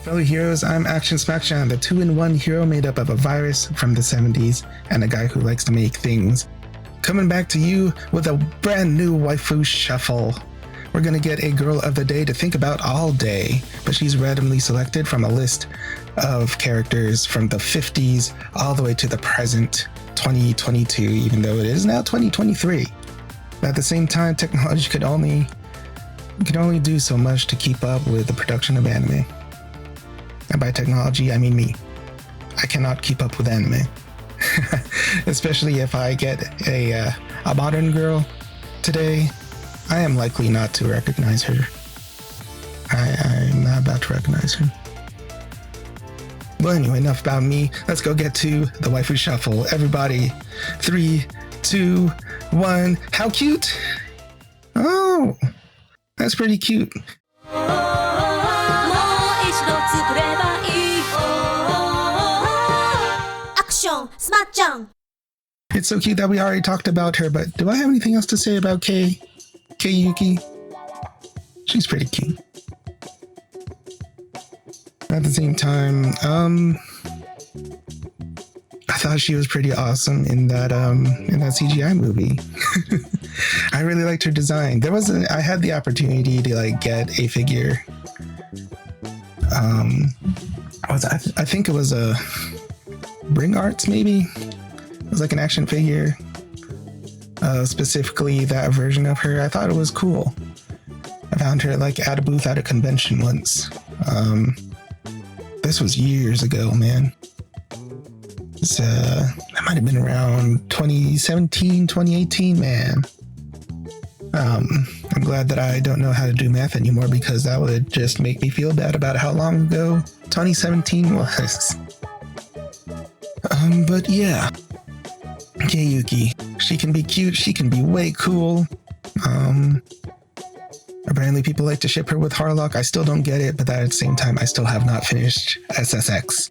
Fellow heroes, I'm Action Smackdown, the 2-in-1 hero made up of a virus from the 70s and a guy who likes to make things. Coming back to you with a brand new waifu shuffle. We're gonna get a girl of the day to think about all day, but she's randomly selected from a list of characters from the 50s all the way to the present 2022, even though it is now 2023. At the same time, technology could only do so much to keep up with the production of anime. And by technology, I mean me. I cannot keep up with anime. Especially if I get a modern girl today, I am likely not to recognize her. I'm not about to recognize her. Well, anyway, enough about me. Let's go get to the waifu shuffle. Everybody, 3, 2, 1. How cute! Oh, that's pretty cute. It's so cute that we already talked about her, but do I have anything else to say about Kei Yuki? She's pretty cute. At the same time, I thought she was pretty awesome in that CGI movie. I really liked her design. I had the opportunity to get a figure. I think it was a Bring Arts, maybe. It was like an action figure. Specifically that version of her. I thought it was cool. I found her at a booth at a convention once. This was years ago, man. That might have been around 2017, 2018, man. I'm glad that I don't know how to do math anymore, because that would just make me feel bad about how long ago 2017 was. But yeah. Kei Yuki. She can be cute, she can be way cool. Apparently people like to ship her with Harlock. I still don't get it, but at the same time, I still have not finished SSX.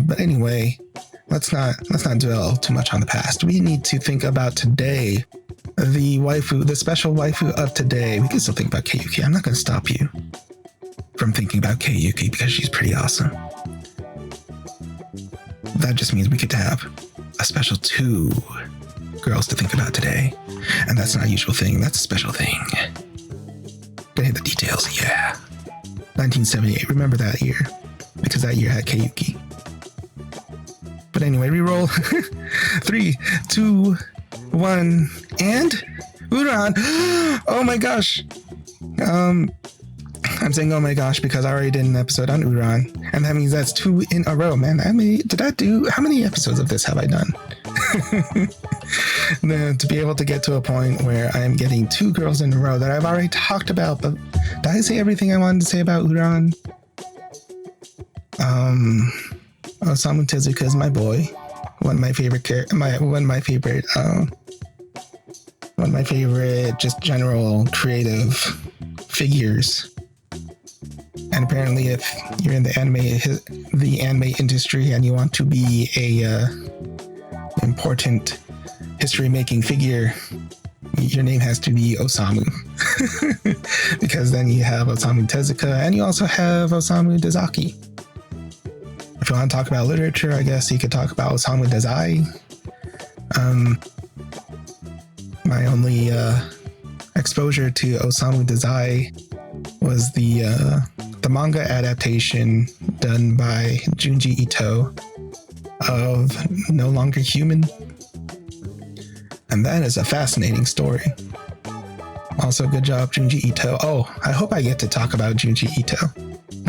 But anyway, let's not dwell too much on the past. We need to think about today. The special waifu of today. We can still think about Kei Yuki. I'm not going to stop you from thinking about Kei Yuki because she's pretty awesome. That just means we get to have a special 2 girls to think about today. And that's not a usual thing. That's a special thing. Gonna hit the details. Yeah. 1978. Remember that year. Because that year had Kei Yuki. But anyway, reroll. 3, 2, 1, and Udon. Oh my gosh. I'm saying oh my gosh because I already did an episode on Udon, and that means that's 2 in a row, man. How many episodes of this have I done? To be able to get to a point where I'm getting 2 girls in a row that I've already talked about, but did I say everything I wanted to say about Udon? Osamu Tezuka is my boy. One of my favorite just general creative figures. And apparently if you're in the anime industry and you want to be a important history making figure, your name has to be Osamu. Because then you have Osamu Tezuka and you also have Osamu Dezaki. If you want to talk about literature, I guess you could talk about Osamu Dazai. My only exposure to Osamu Dazai was the manga adaptation done by Junji Ito of No Longer Human. And that is a fascinating story. Also, good job, Junji Ito. Oh, I hope I get to talk about Junji Ito.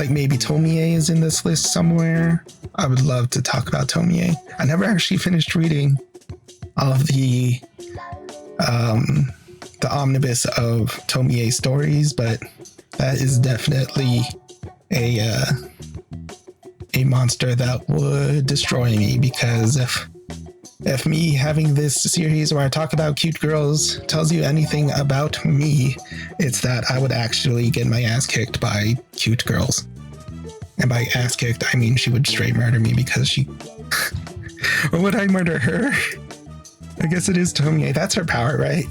Maybe Tomie is in this list somewhere. I would love to talk about Tomie. I never actually finished reading all of the omnibus of Tomie stories, but that is definitely a monster that would destroy me, because if me having this series where I talk about cute girls tells you anything about me, it's that I would actually get my ass kicked by cute girls. And by ass kicked, I mean she would straight murder me because she... Or would I murder her? I guess it is Tomie. That's her power, right?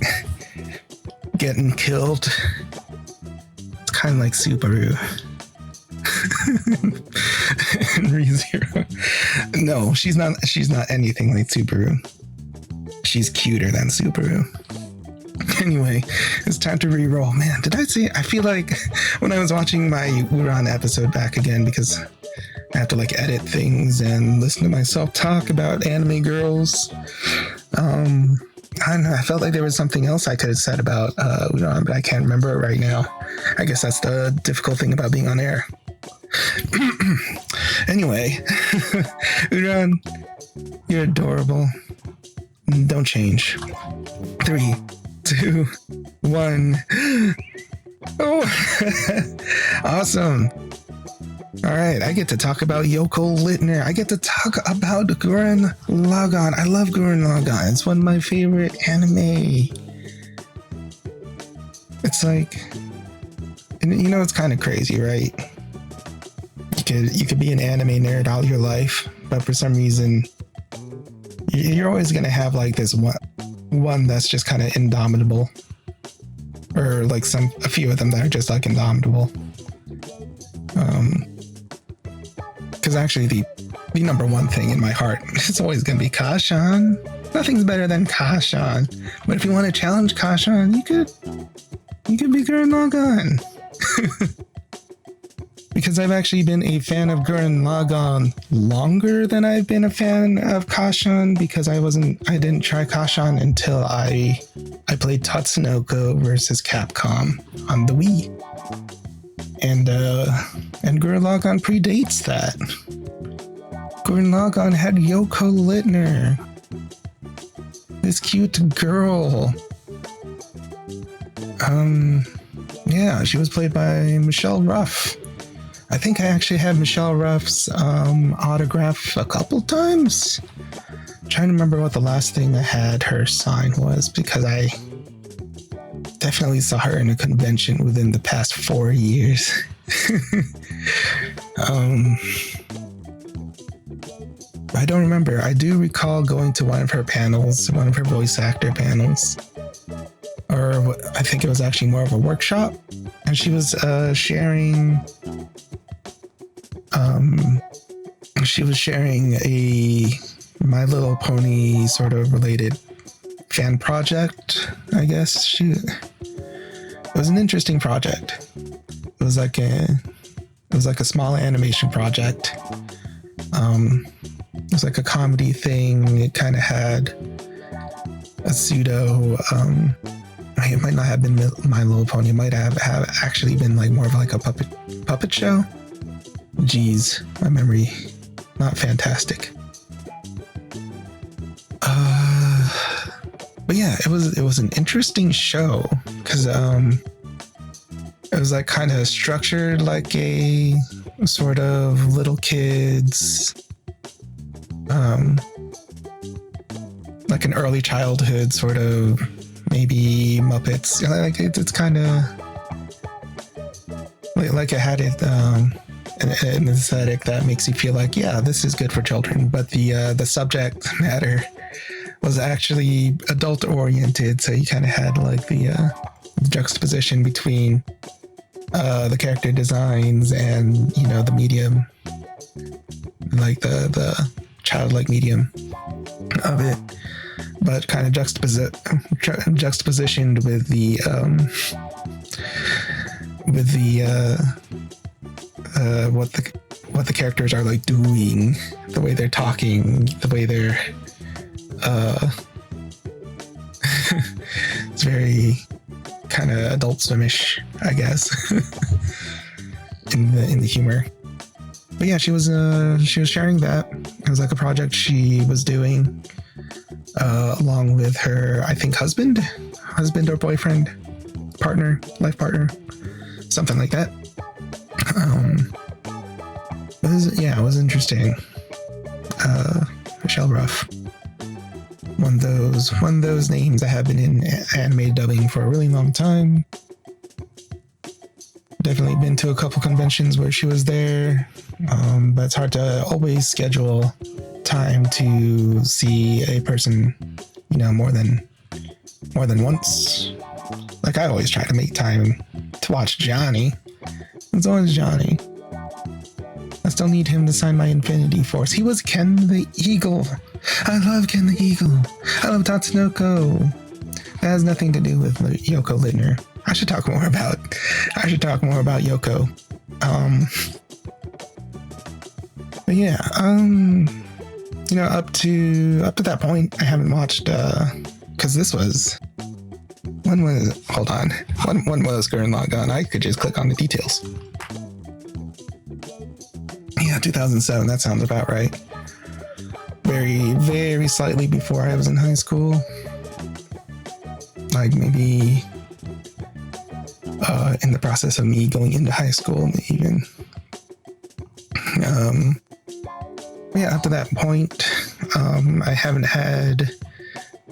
Getting killed. It's kind of like Subaru. And ReZero. No, she's not. She's not anything like Subaru. She's cuter than Subaru. Anyway, it's time to re-roll. Man, did I say? I feel like when I was watching my Uran episode back again, because I have to like edit things and listen to myself talk about anime girls. I don't know. I felt like there was something else I could have said about Uran, but I can't remember it right now. I guess that's the difficult thing about being on air. Anyway, Uran, you're adorable. Don't change. 3, 2, 1. Oh, awesome. All right, I get to talk about Yoko Littner. I get to talk about Gurren Lagann. I love Gurren Lagann. It's one of my favorite anime. It's like, you know, it's kind of crazy, right? You could be an anime nerd all your life, but for some reason, you're always gonna have like this one that's just kind of indomitable, or like a few of them that are just like indomitable. Because actually the number one thing in my heart, it's always going to be Kashan. Nothing's better than Kashan. But if you want to challenge Kashan, you could be Gurren Lagann. Because I've actually been a fan of Gurren Lagann longer than I've been a fan of Kashan, because I didn't try Kashan until I played Tatsunoko versus Capcom on the Wii. And Gurren Lagann predates that. Gurren Lagann had Yoko Littner, this cute girl. Yeah, she was played by Michelle Ruff. I think I actually had Michelle Ruff's autograph a couple times. I'm trying to remember what the last thing I had her sign was, because I definitely saw her in a convention within the past 4 years. I don't remember. I do recall going to one of her panels, one of her voice actor panels, or I think it was actually more of a workshop, and she was sharing a My Little Pony sort of related fan project, I guess. It was an interesting project. It was like a small animation project. It was like a comedy thing. It kind of had a pseudo. It might not have been My Little Pony. It might have actually been like more of like a puppet show. Jeez, my memory not fantastic. But yeah, it was an interesting show, because it was like kind of structured like a sort of little kids, like an early childhood sort of, maybe Muppets. Like it's kind of like it had an aesthetic that makes you feel like, yeah, this is good for children. But the subject matter was actually adult oriented, so you kind of had like the juxtaposition between the character designs and, you know, the medium, like the childlike medium of it, but kind of juxtapositioned with the what the characters are like doing, the way they're talking, the way they're it's very kind of Adult Swimish, I guess, in the humor. But yeah, she was sharing that. It was like a project she was doing along with her, I think, husband or boyfriend, life partner, something like that. It was interesting. Michelle Ruff, one of those names that have been in anime dubbing for a really long time. Definitely been to a couple conventions where she was there, but it's hard to always schedule time to see a person, you know, more than once. Like, I always try to make time to watch Johnny. It's always Johnny. I still need him to sign my Infinity Force. He was Ken the Eagle. I love Ken the Eagle. I love Tatsunoko. That has nothing to do with Yoko Lindner. I should talk more about Yoko. But yeah, up to that point, I haven't watched, because this was, when was Gurren Lagann? I could just click on the details. Yeah, 2007, that sounds about right. Very, very slightly before I was in high school. Like maybe in the process of me going into high school, even. Yeah, up to that point, I haven't had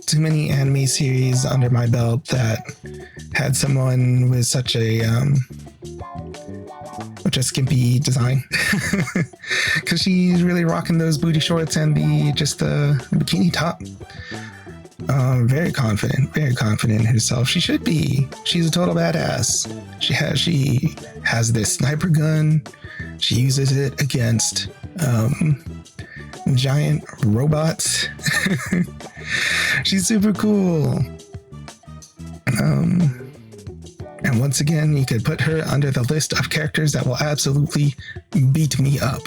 too many anime series under my belt that had someone with such a skimpy design, because she's really rocking those booty shorts and the bikini top. Very confident in herself. She should be. She's a total badass. She has this sniper gun. She uses it against giant robots. She's super cool. And once again, you could put her under the list of characters that will absolutely beat me up.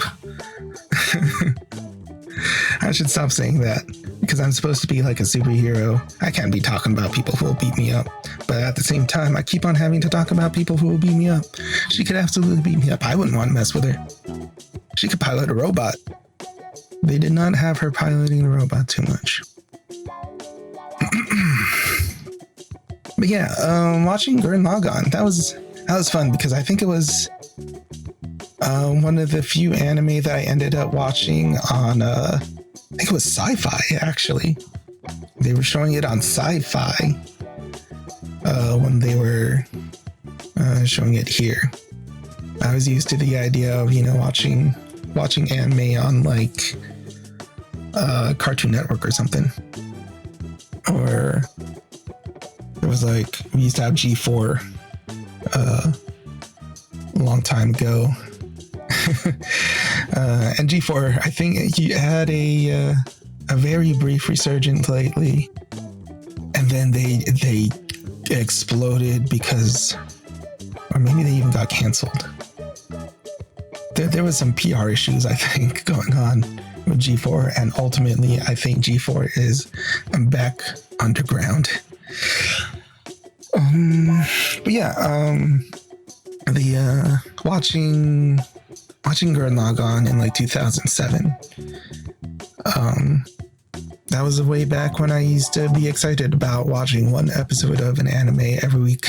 I should stop saying that, because I'm supposed to be like a superhero. I can't be talking about people who will beat me up. But at the same time, I keep on having to talk about people who will beat me up. She could absolutely beat me up. I wouldn't want to mess with her. She could pilot a robot. They did not have her piloting the robot too much. But yeah, watching Gurren Lagann, that was fun, because I think it was one of the few anime that I ended up watching on, I think it was Sci-Fi, actually. They were showing it on Sci-Fi when they were showing it here. I was used to the idea of, watching anime on like Cartoon Network or something. Or there was like, we used to have G4 a long time ago. And G4, I think you had a very brief resurgence lately, and then they exploded because, or maybe they even got canceled. There was some PR issues, I think, going on with G4, and ultimately I think G4 is back underground. But yeah, watching Gurren Lagann in like 2007. That was way back when I used to be excited about watching one episode of an anime every week.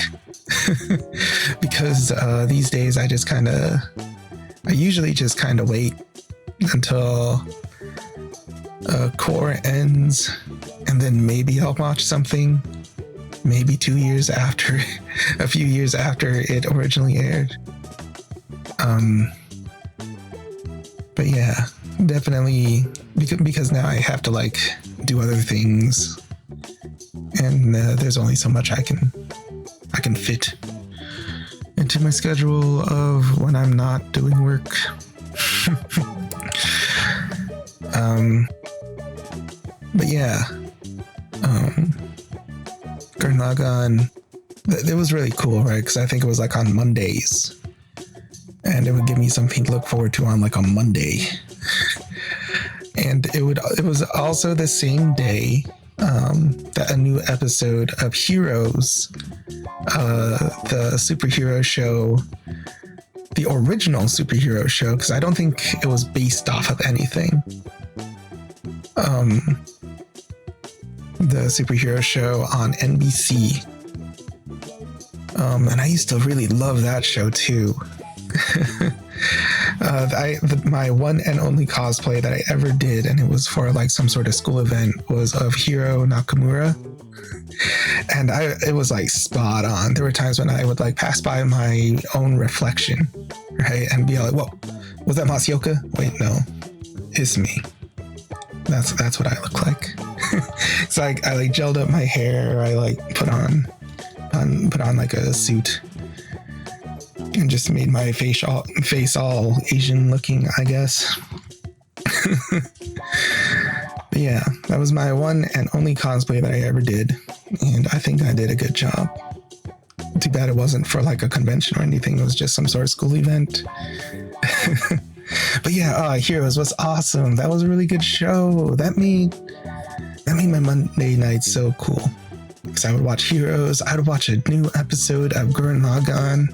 Because these days I usually just kind of wait until core ends, and then maybe I'll watch something, maybe a few years after it originally aired. But yeah, definitely, because now I have to like do other things, and there's only so much I can fit into my schedule of when I'm not doing work. But yeah, Gurren Lagann, it was really cool, right? Because I think it was like on Mondays, and it would give me something to look forward to on like a Monday. And it was also the same day that a new episode of Heroes, the superhero show, the original superhero show, because I don't think it was based off of anything. The superhero show on NBC. And I used to really love that show too. My one and only cosplay that I ever did, and it was for like some sort of school event, was of Hiro Nakamura. And it was like spot on. There were times when I would like pass by my own reflection, right? And be like, whoa, was that Masayoka? Wait, no, it's me. That's what I look like. It's like I like gelled up my hair. I like put on like a suit. and just made my face all Asian looking, I guess. But yeah, that was my one and only cosplay that I ever did, and I think I did a good job. Too bad it wasn't for like a convention or anything. It was just some sort of school event. But yeah, Heroes was awesome. That was a really good show. That made my Monday nights so cool. Because I would watch Heroes, I would watch a new episode of Gurren Lagann,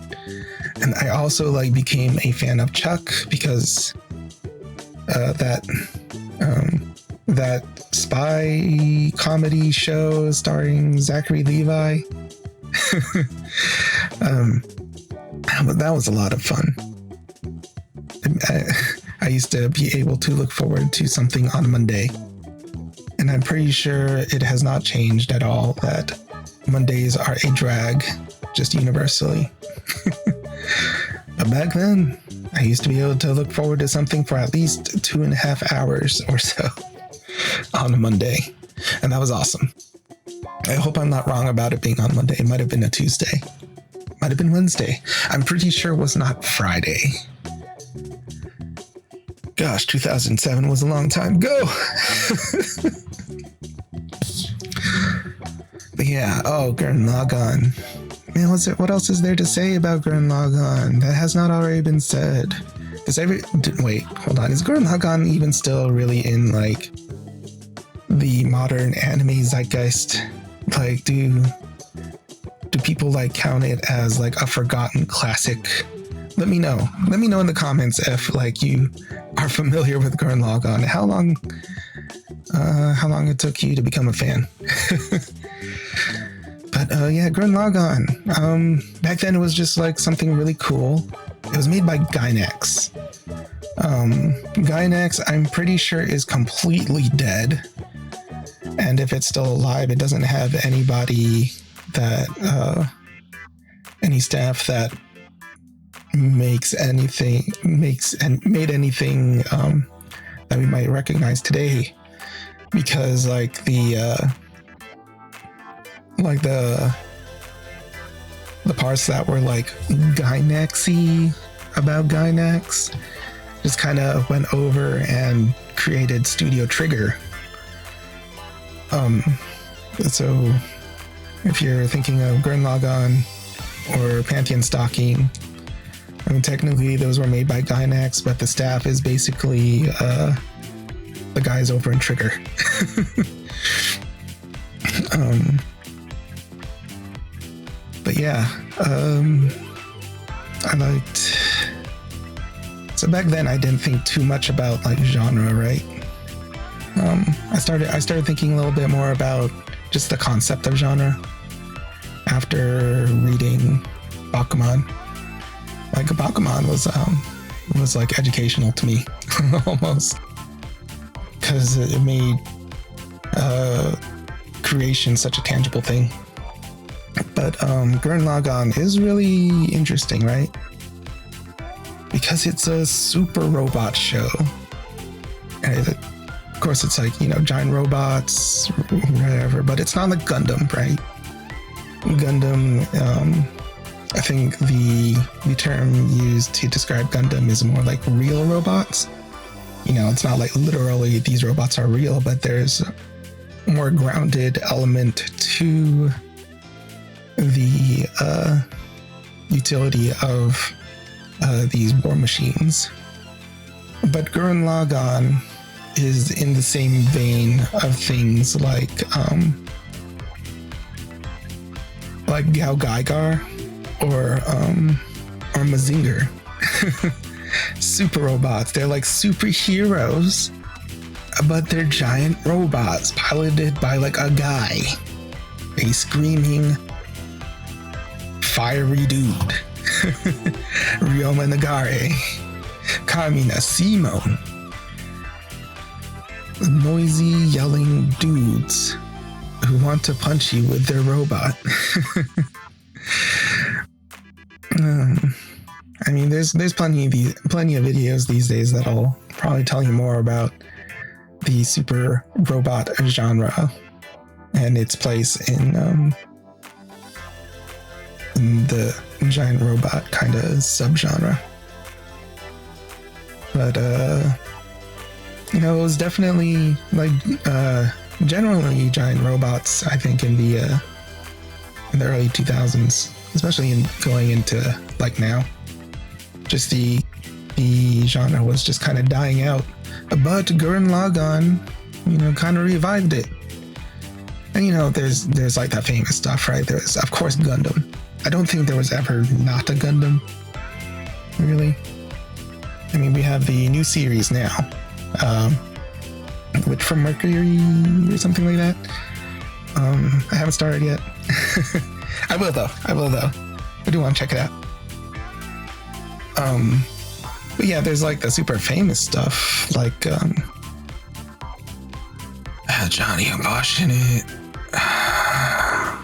and I also like became a fan of Chuck because that spy comedy show starring Zachary Levi. That was a lot of fun. I used to be able to look forward to something on Monday, and I'm pretty sure it has not changed at all that Mondays are a drag, just universally. But back then, I used to be able to look forward to something for at least 2.5 hours or so on a Monday, and that was awesome. I hope I'm not wrong about it being on Monday. It might have been a Tuesday. Might have been Wednesday. I'm pretty sure it was not Friday. Gosh, 2007 was a long time ago. But yeah, Gurren Lagann. Man, what else is there to say about Gurren Lagann that has not already been said? Wait, hold on. Is Gurren Lagann even still really in like the modern anime zeitgeist? Like, do people like count it as like a forgotten classic? Let me know. Let me know in the comments if like you are familiar with Gurren Lagann. How long it took you to become a fan? But yeah, Gurren Lagann. Back then it was just like something really cool. It was made by Gainax. Gainax, I'm pretty sure, is completely dead. And if it's still alive, it doesn't have anybody that any staff that made anything that we might recognize today, because like the parts that were like Gainax-y about Gainax just kind of went over and created Studio Trigger. So if you're thinking of Gurren Lagann or Pantheon Stocking, I mean, technically those were made by Gainax, but the staff is basically the guys over in Trigger. But yeah, I liked. So back then I didn't think too much about like genre, right? I started thinking a little bit more about just the concept of genre after reading Bakuman. Like Bakuman was like educational to me almost, because it made creation such a tangible thing. But Gurren Lagann is really interesting, right? Because it's a super robot show. And of course, it's like, giant robots, whatever, but it's not like Gundam, right? Gundam, I think the term used to describe Gundam is more like real robots. It's not like literally these robots are real, but there's a more grounded element to the utility of these war machines. But Gurren Lagann is in the same vein of things like Gao Gaigar or Mazinger. Super robots. They're like superheroes, but they're giant robots piloted by like a guy, a screaming fiery dude. Ryoma Nagare, Kamina Simone. Noisy yelling dudes who want to punch you with their robot. I mean, there's plenty of videos these days that'll probably tell you more about the super robot genre and its place in in the giant robot kind of subgenre. But you know, it was definitely like generally giant robots, I think, in the early 2000s, especially in going into like now. Just the genre was just kind of dying out, but Gurren Lagann, you know, kind of revived it. And you know, there's like that famous stuff, right? There's of course Gundam. I don't think there was ever not a Gundam, really. I mean, we have the new series now, which from Mercury or something like that. I haven't started yet. I will though. I do want to check it out. But yeah, there's like the super famous stuff, like Johnny and Bosch in it. I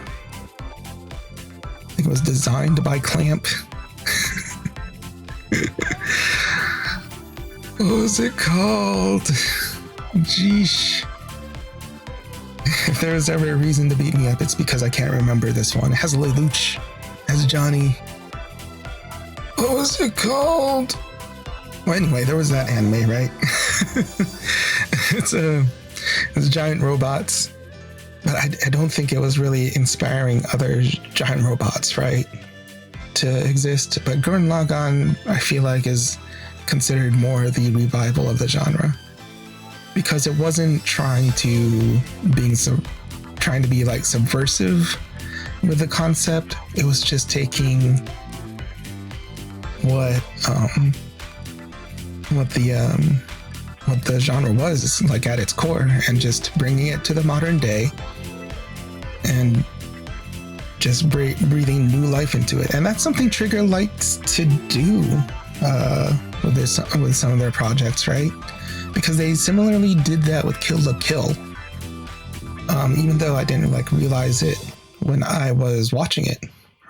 think it was designed by Clamp. What was it called? Jeesh. If there was ever a reason to beat me up, it's because I can't remember this one. It has Lelouch as Johnny. What was it called? Well, anyway, there was that anime, right? It's giant robots, but I don't think it was really inspiring other giant robots, right, to exist. But Gurren Lagann, I feel like, is considered more the revival of the genre, because it wasn't trying to be like subversive with the concept. It was just taking what the genre was like at its core, and just bringing it to the modern day and just breathing new life into it. And that's something Trigger likes to do with some of their projects, right? Because they similarly did that with Kill la Kill, even though I didn't like realize it when I was watching it,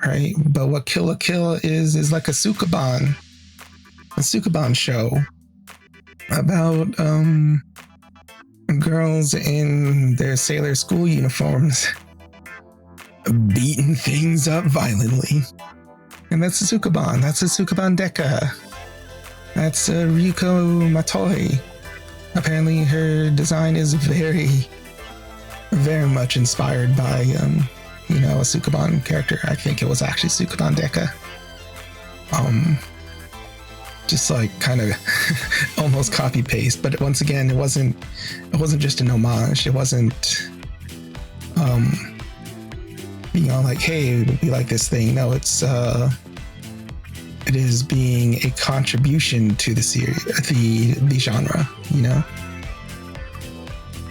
right? But what Kill la Kill is like a Sukeban show about girls in their sailor school uniforms beating things up violently. And that's a Sukeban. That's a Sukeban Deka. That's Ryuko Matoi. Apparently her design is very, very much inspired by, a Sukeban character. I think it was actually Sukeban Deka. Just like kind of almost copy paste, but once again, it wasn't just an homage. It wasn't, like, hey, it would be like this thing. No, it is being a contribution to the series, the genre, you know.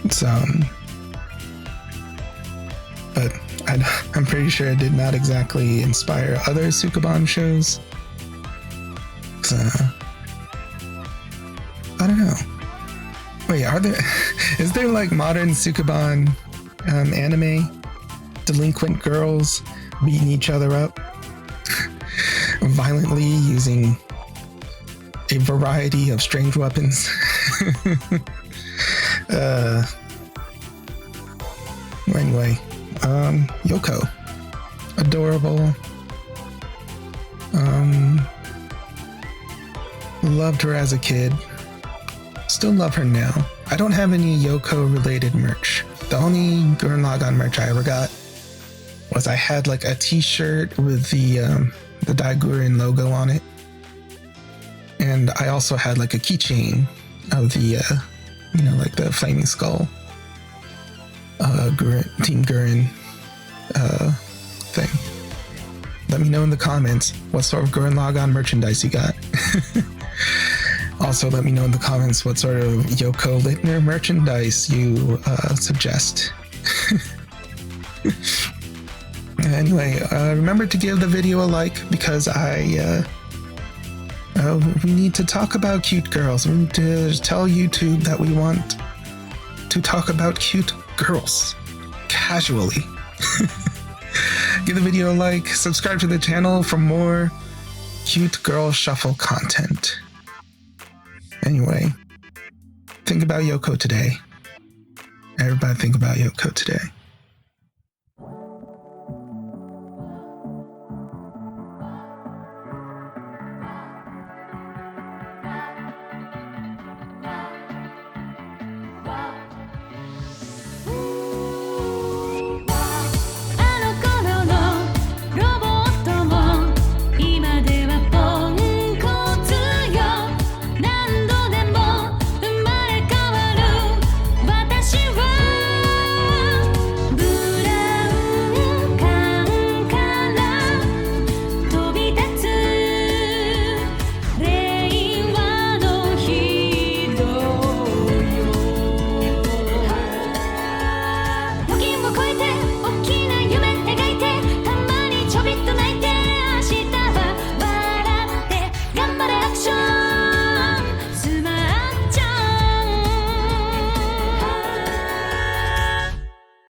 It's but I'm pretty sure it did not exactly inspire other Sukeban shows. I don't know. Wait, is there like modern Sukeban anime? Delinquent girls beating each other up violently using a variety of strange weapons. Anyway, Yoko. Adorable. Loved her as a kid. Still love her now. I don't have any Yoko related merch. The only Gurren Lagann merch I ever got was I had like a t-shirt with the Daiguren logo on it. And I also had like a keychain of the, like the flaming skull, Team Gurren, thing. Let me know in the comments what sort of Gurren Lagann merchandise you got. Also, let me know in the comments what sort of Yoko Littner merchandise you suggest. Anyway, remember to give the video a like, because we need to talk about cute girls. We need to tell YouTube that we want to talk about cute girls casually. Give the video a like, subscribe to the channel for more cute girl shuffle content. Anyway, think about Yoko today. Everybody think about Yoko today.